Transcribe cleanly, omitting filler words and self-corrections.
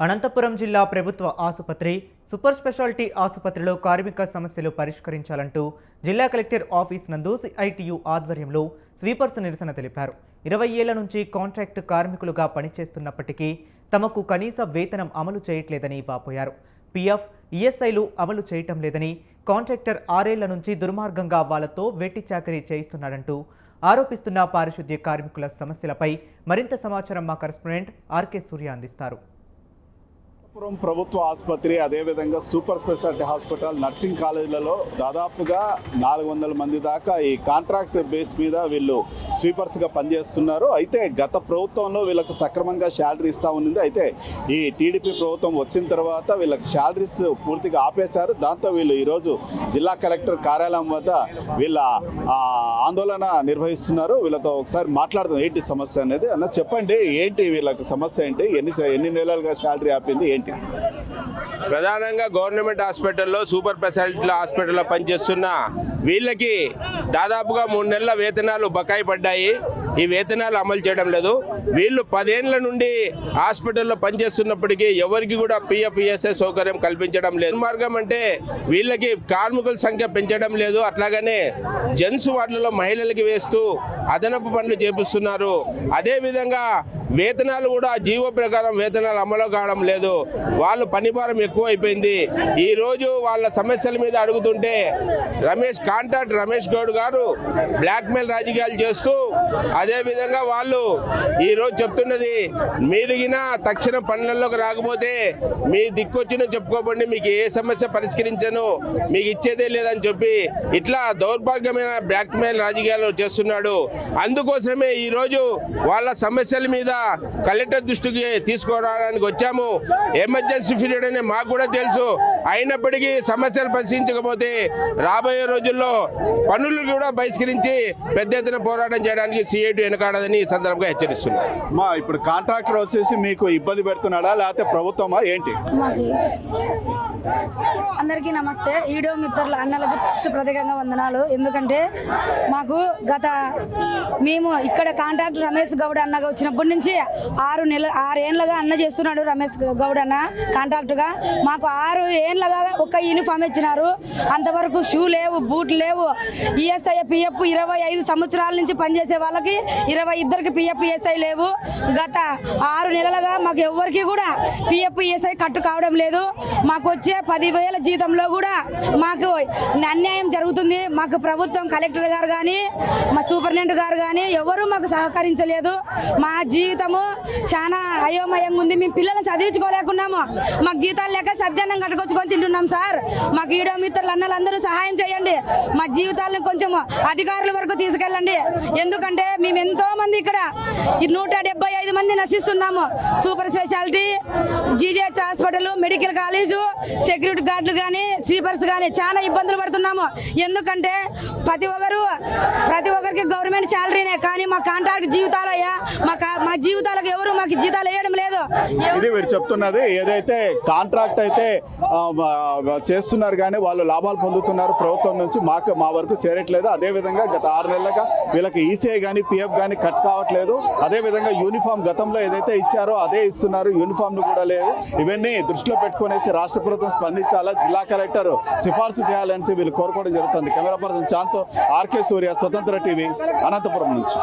అనంతపురం జిల్లా ప్రభుత్వ ఆసుపత్రి సూపర్ స్పెషాలిటీ ఆసుపత్రిలో కార్మిక సమస్యలు పరిష్కరించాలంటూ జిల్లా కలెక్టర్ ఆఫీస్ నందు సిఐటియు ఆధ్వర్యంలో స్వీపర్స్ నిరసన తెలిపారు. 20 ఏళ్ల నుంచి కాంట్రాక్ట్ కార్మికులుగా పనిచేస్తున్నప్పటికీ తమకు కనీస వేతనం అమలు చేయట్లేదని వాపోయారు. పిఎఫ్, ఈఎస్ఐలు అమలు చేయటం లేదని, కాంట్రాక్టర్ 6 ఏళ్ల నుంచి దుర్మార్గంగా వాళ్లతో వెట్టి చాకరీ చేయిస్తున్నాడంటూ ఆరోపిస్తున్న పారిశుద్ధ్య కార్మికుల సమస్యలపై మరింత సమాచారం మా కరెస్పాండెంట్ ఆర్కే సూర్య అందిస్తారు. ప్రభుత్వ ఆసుపత్రి అదేవిధంగా సూపర్ స్పెషాలిటీ హాస్పిటల్ నర్సింగ్ కాలేజీలలో దాదాపుగా 400 మంది దాకా ఈ కాంట్రాక్ట్ బేస్ మీద వీళ్ళు స్వీపర్స్గా పనిచేస్తున్నారు. అయితే గత ప్రభుత్వంలో వీళ్ళకి సక్రమంగా శాలరీ ఇస్తూ ఉంది. అయితే ఈ టీడీపీ ప్రభుత్వం వచ్చిన తర్వాత వీళ్ళకి శాలరీస్ పూర్తిగా ఆపేశారు. దాంతో వీళ్ళు ఈరోజు జిల్లా కలెక్టర్ కార్యాలయం వద్ద వీళ్ళ ఆందోళన నిర్వహిస్తున్నారు. వీళ్ళతో ఒకసారి మాట్లాడుతాం ఏంటి సమస్య అనేది. అన్న చెప్పండి, ఏంటి వీళ్ళకి సమస్య ఏంటి? ఎన్ని నెలలుగా శాలరీ ఆపింది ఏంటి? ప్రధానంగా గవర్నమెంట్ హాస్పిటల్లో సూపర్ స్పెషాలిటీ హాస్పిటల్లో పనిచేస్తున్న వీళ్ళకి దాదాపుగా 3 నెలల వేతనాలు బకాయి పడ్డాయి. ఈ వేతనాలు అమలు చేయడం లేదు. వీళ్ళు 10 ఏళ్ల నుండి హాస్పిటల్లో పనిచేస్తున్నప్పటికీ ఎవరికి కూడా పిఎఫ్, ఈఎస్ఐ సౌకర్యం కల్పించడం లేదు. మార్గం అంటే వీళ్ళకి కార్మికుల సంఖ్య పెంచడం లేదు. అట్లాగనే జెంట్స్ వార్డులలో మహిళలకి వేస్తూ అదనపు పనులు చేపిస్తున్నారు. అదేవిధంగా వేతనాలు కూడా జీవో ప్రకారం వేతనాలు అమలు కావడం లేదు. వాళ్ళు పనిభారం ఎక్కువ అయిపోయింది. ఈరోజు వాళ్ళ సమస్యల మీద అడుగుతుంటే కాంట్రాక్ట్ రమేష్ గౌడ్ గారు బ్లాక్మెయిల్ రాజకీయాలు చేస్తూ అదేవిధంగా వాళ్ళు ఈరోజు చెప్తున్నది మీరిగిన తక్షణ పనులలోకి రాకపోతే మీ దిక్కొచ్చిన చెప్పుకోబండి, మీకు ఏ సమస్య పరిష్కరించను, మీకు ఇచ్చేదే లేదని చెప్పి ఇట్లా దౌర్భాగ్యమైన బ్లాక్మెయిల్ రాజకీయాలు చేస్తున్నాడు. అందుకోసమే ఈరోజు వాళ్ళ సమస్యల మీద కలెక్టర్ దృష్టికి తీసుకురావడానికి వచ్చాము. ఎమర్జెన్సీ పీరియడ్ అనే మాకు కూడా తెలుసు. అయినప్పటికీ సమస్యలు పరిశీలించకపోతే రాబోయే రోజుల్లో పనులు కూడా బహిష్కరించి పెద్ద ఎత్తున పోరాటం చేయడానికి సిఐటి వెనకాడదని ఈ సందర్భంగా హెచ్చరిస్తున్నారు. ఇప్పుడు కాంట్రాక్టర్ వచ్చేసి మీకు ఇబ్బంది పెడుతున్నాడా లేకపోతే ప్రభుత్వమా ఏంటి? అందరికీ నమస్తే. ఈడో మిత్రుల అన్నలకు ఫస్ట్ ప్రత్యేకంగా వందనాలు. ఎందుకంటే మాకు మేము ఇక్కడ కాంట్రాక్టర్ రమేష్ గౌడ్ అన్నగా వచ్చినప్పటి నుంచి 6 ఏళ్ళగా అన్న చేస్తున్నాడు. రమేష్ గౌడ్ అన్న కాంట్రాక్టుగా మాకు 6 ఏళ్ళగా ఒక యూనిఫామ్ ఇచ్చినారు. అంతవరకు షూ లేవు, బూట్లు లేవు. ఈఎస్ఐ, పిఎఫ్ 25 సంవత్సరాల నుంచి పనిచేసే వాళ్ళకి 22కి పిఎఫ్, ఈఎస్ఐ లేవు. గత 6 నెలలుగా మాకు ఎవరికి కూడా పిఎఫ్, ఈఎస్ఐ కట్టు కావడం లేదు. మాకు వచ్చే 10,000 జీతంలో కూడా మాకు అన్యాయం జరుగుతుంది. మాకు ప్రభుత్వం కలెక్టర్ గారు కానీ మా సూపరింటెండెంట్ గారు కానీ ఎవరు మాకు సహకరించలేదు. మా జీవితము చాలా అయోమయంగా ఉంది. మేము పిల్లలను చదివించుకోలేకున్నాము. మాకు జీతాలు లేక సద్యాన్నం కట్టుకొచ్చుకొని తింటున్నాం సార్. మాకు ఈడో మిత్రులు అన్నలందరూ సహాయం చేయండి. మా జీవితాలను కొంచెం అధికారుల వరకు తీసుకెళ్ళండి. ఎందుకంటే మేము ఎంతో మంది ఇక్కడ 175 మంది నశిస్తున్నాము. Super speciality, GGH hospital, medical college, security గార్డులు కానీ, స్లీపర్స్ కానీ చాలా ఇబ్బందులు పడుతున్నాము. ఎందుకంటే ప్రతి ఒక్కరికి గవర్నమెంట్ శాలరీనే, కానీ మా కాంట్రాక్ట్ జీవితాలయ్యా మా జీవితాలకు ఎవరు మాకు జీతాలు వేయడం లేదు. ఇది మీరు చెప్తున్నది ఏదైతే కాంట్రాక్ట్ అయితే చేస్తున్నారు కానీ వాళ్ళు లాభాలు పొందుతున్నారు ప్రభుత్వం నుంచి, మా వరకు చేరట్లేదు. అదేవిధంగా గత 6 నెలలుగా వీళ్ళకి ఈసీఐ కానీ పిఎఫ్ కానీ కట్ కావట్లేదు. అదేవిధంగా యూనిఫామ్ గతంలో ఏదైతే ఇచ్చారో అదే ఇస్తున్నారు, యూనిఫామ్లు కూడా లేవు. ఇవన్నీ దృష్టిలో పెట్టుకునేసి రాష్ట్ర ప్రభుత్వం స్పందించాలా, జిల్లా కలెక్టర్ సిఫార్సు చేయాలని వీళ్ళు కోరుకోవడం జరుగుతుంది. కెమెరా పర్సన్ చాంతో, ఆర్కే సూర్య, స్వతంత్ర టీవీ, అనంతపురం నుంచి.